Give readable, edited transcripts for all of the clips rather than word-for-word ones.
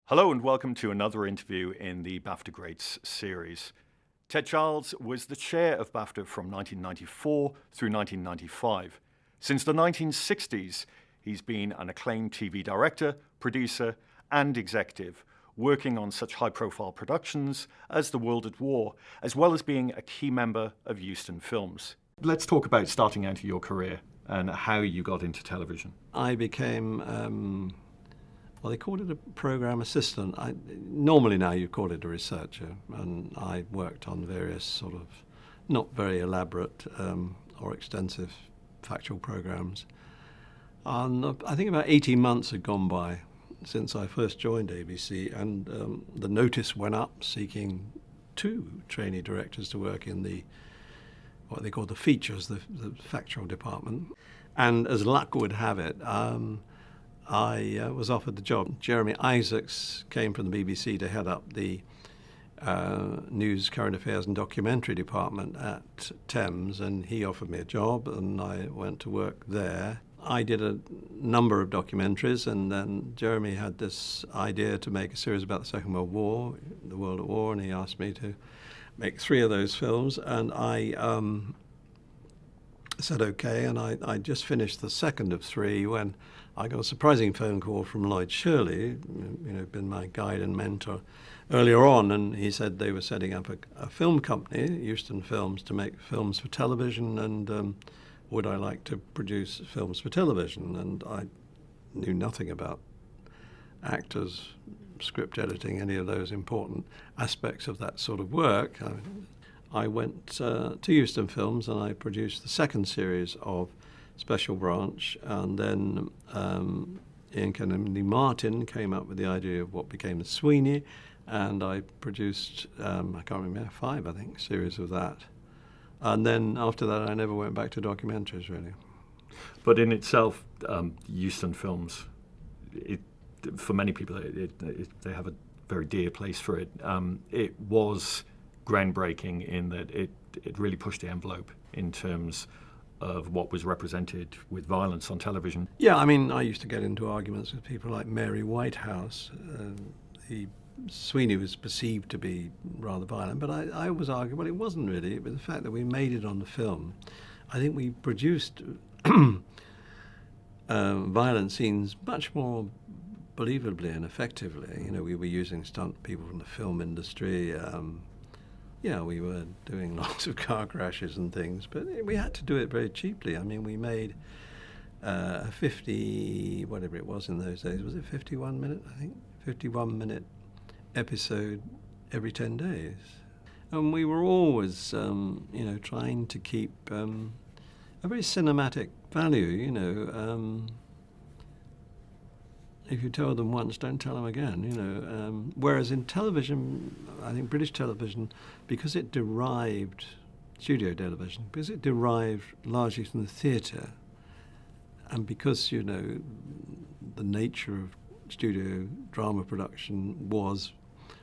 Hello and welcome to another interview in the BAFTA Greats series. Ted Childs was the chair of BAFTA from 1994 through 1995. Since the 1960s, he's been an acclaimed TV director, producer, and executive, working on such high-profile productions as The World at War, as well as being a key member of Euston Films. Let's talk about starting out your career and how you got into television. I became well, they called it a program assistant. Normally now you call it a researcher, and I worked on various sort of not very elaborate or extensive factual programs. And I think about 18 months had gone by since I first joined ABC, and the notice went up seeking 2 trainee directors to work in what they call the features, the factual department. And as luck would have it, I was offered the job. Jeremy Isaacs came from the BBC to head up the news, current affairs and documentary department at Thames, and he offered me a job and I went to work there. I did a number of documentaries, and then Jeremy had this idea to make a series about the Second World War, The World at War, and he asked me to make 3 of those films, and I said okay, and I just finished the second of 3 when I got a surprising phone call from Lloyd Shirley, been my guide and mentor earlier on, and he said they were setting up a film company, Euston Films, to make films for television, and would I like to produce films for television? And I knew nothing about actors, script editing, any of those important aspects of that sort of work. I went to Euston Films and I produced the second series of Special Branch, and then Ian Kennedy Martin came up with the idea of what became the Sweeney, and I produced, I can't remember, 5, I think, series of that. And then after that I never went back to documentaries, really. But in itself, Euston Films, for many people, they have a very dear place for it. It was groundbreaking in that it really pushed the envelope in terms of what was represented with violence on television. Yeah, I mean, I used to get into arguments with people like Mary Whitehouse. Sweeney was perceived to be rather violent, but I always argue, well, it wasn't really. It was the fact that we made it on the film. I think we produced violent scenes much more believably and effectively. We were using stunt people from the film industry. Yeah, we were doing lots of car crashes and things, but we had to do it very cheaply. I mean, we made a 50, whatever it was in those days, was it 51 minute, I think? 51-minute episode every 10 days. And we were always, trying to keep a very cinematic value, if you tell them once, don't tell them again, whereas in television, I think British television, because it derived, studio television, because it derived largely from the theatre, and because, the nature of studio drama production was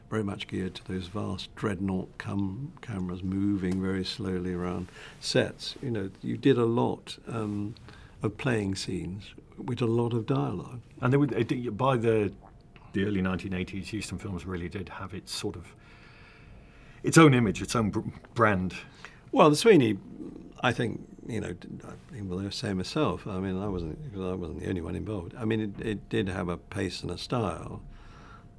very much geared to those vast dreadnought cameras moving very slowly around sets, you did a lot of playing scenes with a lot of dialogue. And by the early 1980s, Euston Films really did have its its own image, its own brand. Well, the Sweeney, I think, even though I say myself, I mean, I wasn't the only one involved. I mean, it did have a pace and a style,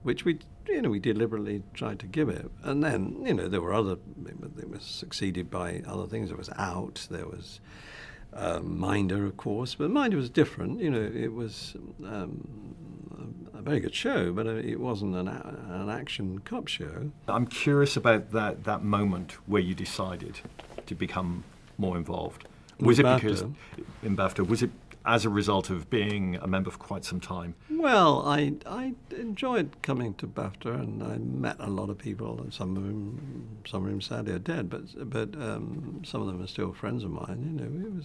which we deliberately tried to give it. And then, there were it was succeeded by other things. There was Out, there was Minder, of course, but Minder was different. It was a very good show, but it wasn't an action cop show. I'm curious about that moment where you decided to become more involved. Was it because in BAFTA? Was it as a result of being a member for quite some time? Well, I enjoyed coming to BAFTA, and I met a lot of people, and some of them sadly are dead, but some of them are still friends of mine.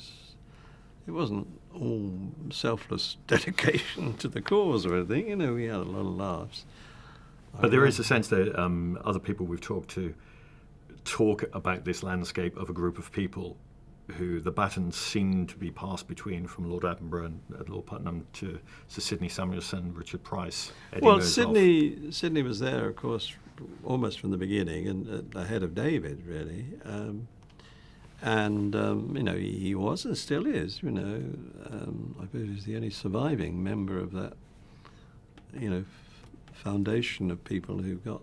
It wasn't all selfless dedication to the cause or anything. We had a lot of laughs. But there is a sense that other people we've talked to talk about this landscape of a group of people who the baton seemed to be passed between from Lord Attenborough and Lord Putnam to Sir Sidney Samuelson, Richard Price, Eddie Well, Murtaugh. Sidney was there, of course, almost from the beginning, and ahead of David, really. He was and still is. I believe he's the only surviving member of that, foundation of people who got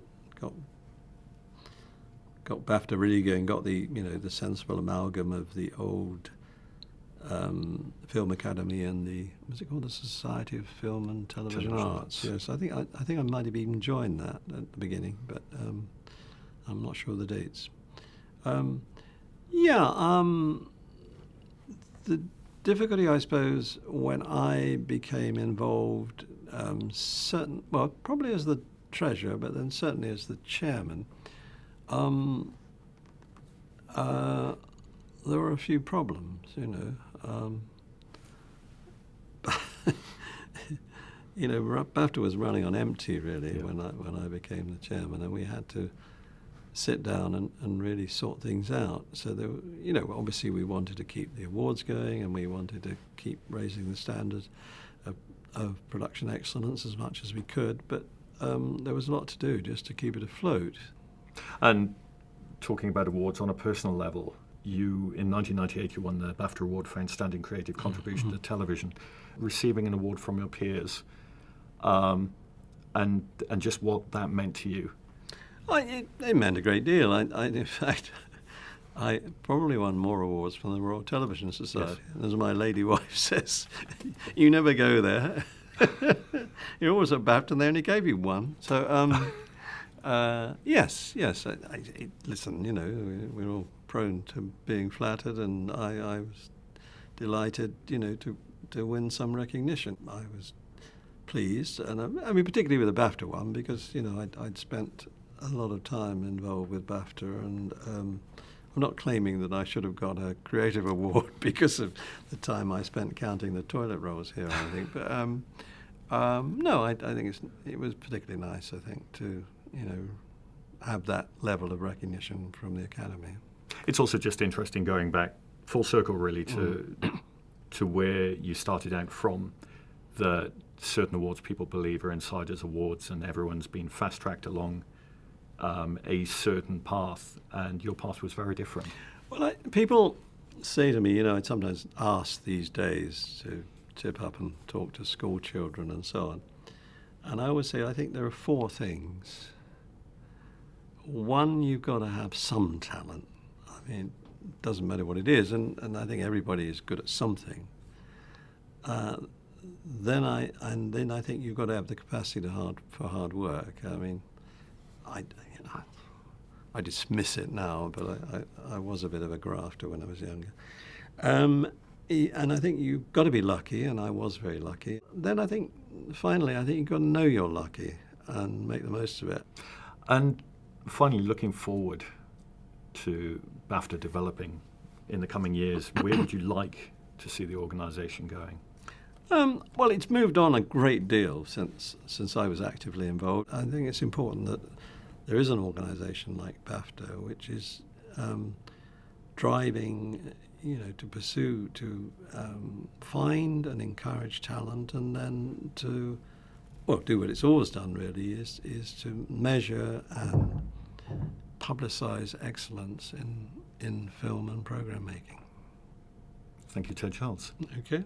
BAFTA really going, got the sensible amalgam of the old Film Academy and the the Society of Film and Television Arts. Yes, I think I might have even joined that at the beginning, but I'm not sure of the dates. The difficulty, I suppose, when I became involved, probably as the treasurer, but then certainly as the chairman. There were a few problems, BAFTA was running on empty, really, when I became the chairman, and we had to sit down and really sort things out. So there, obviously we wanted to keep the awards going, and we wanted to keep raising the standards of production excellence as much as we could, but there was a lot to do just to keep it afloat. And talking about awards on a personal level, you, in 1998, you won the BAFTA Award for Outstanding Creative Contribution to Television, receiving an award from your peers, and just what that meant to you. It meant a great deal. In fact, I probably won more awards from the Royal Television Society. Yes. As my lady wife says, you never go there. You're always at BAFTA and they only gave you one. So, yes. Listen, we're all prone to being flattered, and I was delighted, to win some recognition. I was pleased, and particularly with the BAFTA one, because I'd spent a lot of time involved with BAFTA, and I'm not claiming that I should have got a creative award because of the time I spent counting the toilet rolls here, I think. But no, I think it was particularly nice, I think, to have that level of recognition from the Academy. It's also just interesting going back full circle, really, to where you started out from. The certain awards people believe are insiders' awards, and everyone's been fast-tracked along a certain path, and your path was very different. Well, people say to me, I'd sometimes ask these days to tip up and talk to school children and so on, and I always say I think there are four things. One, you've got to have some talent. It doesn't matter what it is, and I think everybody is good at something. Then I think you've got to have the capacity for hard work. I dismiss it now, but I was a bit of a grafter when I was younger. And I think you've got to be lucky, and I was very lucky. Then finally, I think you've got to know you're lucky and make the most of it. And finally, looking forward to BAFTA developing in the coming years, where would you like to see the organisation going? Well, it's moved on a great deal since I was actively involved. I think it's important that there is an organisation like BAFTA which is driving, to pursue, to find and encourage talent, and then to, do what it's always done, really, is to measure and publicise excellence in film and programme making. Thank you, Ted Charles. Okay.